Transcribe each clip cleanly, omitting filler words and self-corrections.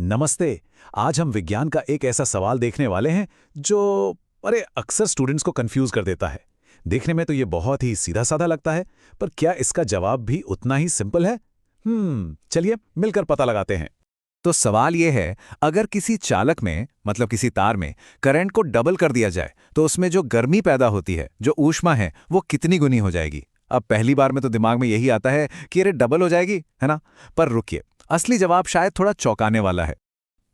नमस्ते। आज हम विज्ञान का एक ऐसा सवाल देखने वाले हैं जो अक्सर स्टूडेंट्स को कंफ्यूज कर देता है। देखने में तो ये बहुत ही सीधा साधा लगता है, पर क्या इसका जवाब भी उतना ही सिंपल है? चलिए मिलकर पता लगाते हैं। तो सवाल ये है, अगर किसी चालक में मतलब किसी तार में करंट को डबल कर दिया जाए तो उसमें जो गर्मी पैदा होती है, जो ऊष्मा है, वो कितनी गुनी हो जाएगी। अब पहली बार में तो दिमाग में यही आता है कि अरे डबल हो जाएगी, है ना। पर रुकिए, असली जवाब शायद थोड़ा चौंकाने वाला है।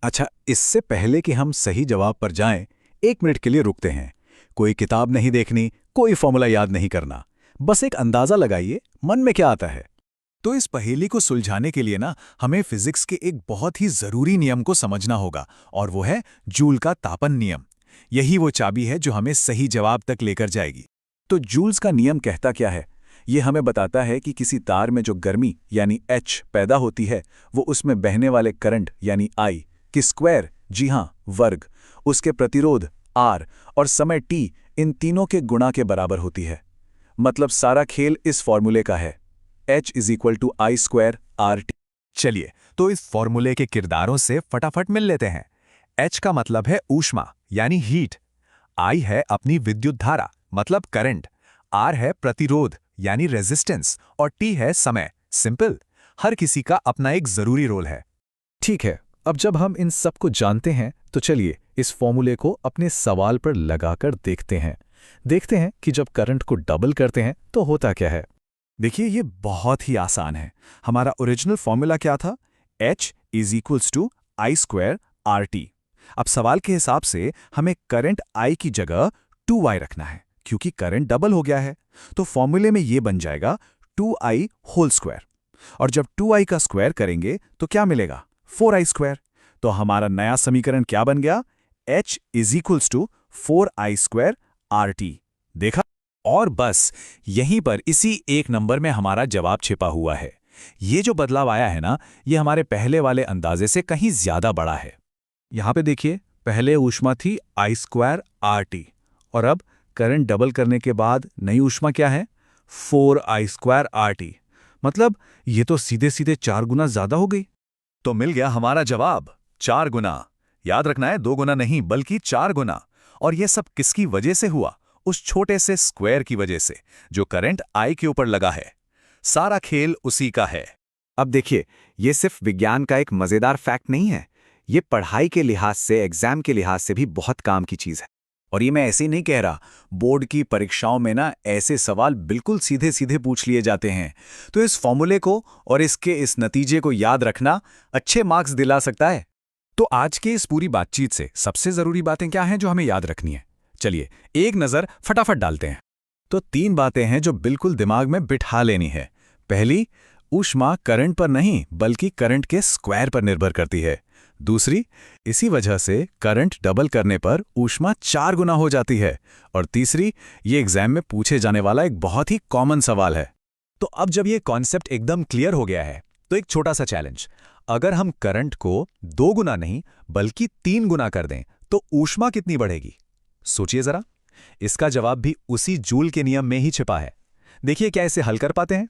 अच्छा, इससे पहले कि हम सही जवाब पर जाएं, 1 मिनट के लिए रुकते हैं। कोई किताब नहीं देखनी, कोई फॉर्मूला याद नहीं करना, बस एक अंदाजा लगाइए मन में क्या आता है। तो इस पहेली को सुलझाने के लिए हमें फिजिक्स के एक बहुत ही जरूरी नियम को समझना होगा, और वो है जूल का तापन नियम। यही वो चाबी है जो हमें सही जवाब तक लेकर जाएगी। तो जूल्स का नियम कहता क्या है? ये हमें बताता है कि किसी तार में जो गर्मी यानी H पैदा होती है, वो उसमें बहने वाले करंट यानी I की स्क्वायर, जी हां वर्ग, उसके प्रतिरोध R और समय T, इन तीनों के गुणा के बराबर होती है। मतलब सारा खेल इस फॉर्मूले का है, H = I² RT। चलिए तो इस फॉर्मूले के किरदारों से फटाफट मिल लेते हैं। H का मतलब है ऊष्मा यानी हीट, I है अपनी विद्युत धारा मतलब करंट, R है प्रतिरोध यानी रेजिस्टेंस और T है समय, सिंपल। हर किसी का अपना एक जरूरी रोल है। ठीक है, अब जब हम इन सब को जानते हैं तो चलिए इस फॉर्मूले को अपने सवाल पर लगाकर देखते हैं कि जब करंट को डबल करते हैं तो होता क्या है। देखिए, ये बहुत ही आसान है। हमारा ओरिजिनल फॉर्मूला क्या था? H = I² RT। अब सवाल के हिसाब से हमें करंट I की जगह 2I रखना है, क्योंकि करंट डबल हो गया है। तो फॉर्मूले में ये बन जाएगा 2I²। और जब 2I का स्क्वायर करेंगे तो क्या मिलेगा? 4I²। तो हमारा नया समीकरण क्या बन गया? H = 4I² RT। देखा? और बस यहीं पर इसी एक नंबर में हमारा जवाब छिपा हुआ है। ये जो बदलाव आया है ये हमारे पहले वाले अंदाजे से कहीं ज्यादा बड़ा है। यहां पे देखिए, पहले ऊष्मा थी I² RT, और अब करंट डबल करने के बाद नई ऊष्मा क्या है? 4I² RT। मतलब ये तो सीधे सीधे 4 गुना ज्यादा हो गई। तो मिल गया हमारा जवाब, 4 गुना। याद रखना है, 2 गुना नहीं बल्कि 4 गुना। और ये सब किसकी वजह से हुआ? उस छोटे से स्क्वायर की वजह से, जो करंट I के ऊपर लगा है। सारा खेल उसी का है। अब देखिए, ये सिर्फ विज्ञान का एक मजेदार फैक्ट नहीं है, ये पढ़ाई के लिहाज से, एग्जाम के लिहाज से भी बहुत काम की चीज है। और ये मैं ऐसे ही नहीं कह रहा, बोर्ड की परीक्षाओं में ऐसे सवाल बिल्कुल सीधे सीधे पूछ लिए जाते हैं। तो इस फॉर्मूले को और इसके इस नतीजे को याद रखना अच्छे मार्क्स दिला सकता है। तो आज के इस पूरी बातचीत से सबसे जरूरी बातें क्या हैं जो हमें याद रखनी है? चलिए एक नजर फटाफट डालते हैं। तो 3 बातें हैं जो बिल्कुल दिमाग में बिठा लेनी है। पहली, ऊष्मा करंट पर नहीं बल्कि करंट के स्क्वायर पर निर्भर करती है। दूसरी, इसी वजह से करंट डबल करने पर ऊष्मा 4 गुना हो जाती है। और तीसरी, ये एग्जाम में पूछे जाने वाला एक बहुत ही कॉमन सवाल है। तो अब जब ये कॉन्सेप्ट एकदम क्लियर हो गया है, तो एक छोटा सा चैलेंज। अगर हम करंट को 2 गुना नहीं बल्कि 3 गुना कर दें तो ऊष्मा कितनी बढ़ेगी? सोचिए जरा। इसका जवाब भी उसी जूल के नियम में ही छिपा है। देखिए क्या इसे हल कर पाते हैं।